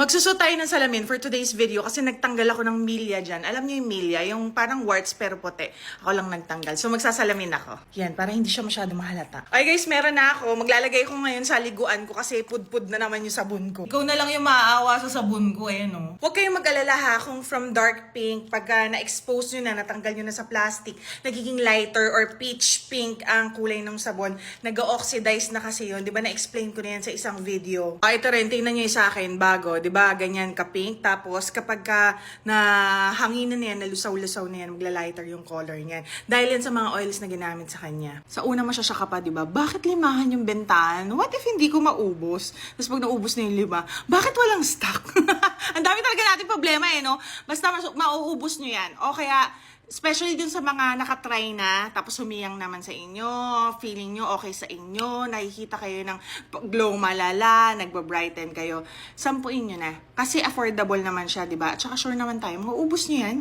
Magsusot tayo ng salamin for today's video kasi nagtanggal ako ng milya dyan. Alam niyo yung milya, yung parang warts pero puti. Ako lang nagtanggal. So magsasalamin ako. Yan, para hindi siya masyado mahalata. Okay guys, meron na ako. Maglalagay ko ngayon sa liguan ko kasi pudpud na naman yung sabon ko. Ikaw na lang yung maaawa sa sabon ko eh, no? Huwag kayong mag-alala ha kung from dark pink, pagka na-expose nyo na, natanggal nyo na sa plastic, nagiging lighter or peach pink ang kulay ng sabon. Nag-oxidize na kasi yun. Diba na-explain ko na yan sa isang video. Ito rin, tingnan nyo yung sa akin, bago. Diba, ganyan ka-pink. Tapos, kapag ka nahanginan na yan, nalusaw-lusaw na yan, maglalighter yung color niyan. Dahil yan sa mga oils na ginamit sa kanya. Sa una masyasaka pa, diba? Bakit limahan yung bentahan? What if hindi ko maubos? Tapos pag naubos na yung lima, bakit walang stock? Ang dami talaga nating problema eh, no? Basta mauubos nyo yan. O kaya, especially dun sa mga nakatry na, tapos humiyang naman sa inyo, feeling nyo okay sa inyo, nakikita kayo ng glow malala, nagbabrighten kayo, sampuin nyo na. Kasi affordable naman siya, diba? At saka sure naman tayo, mauubos nyo yan.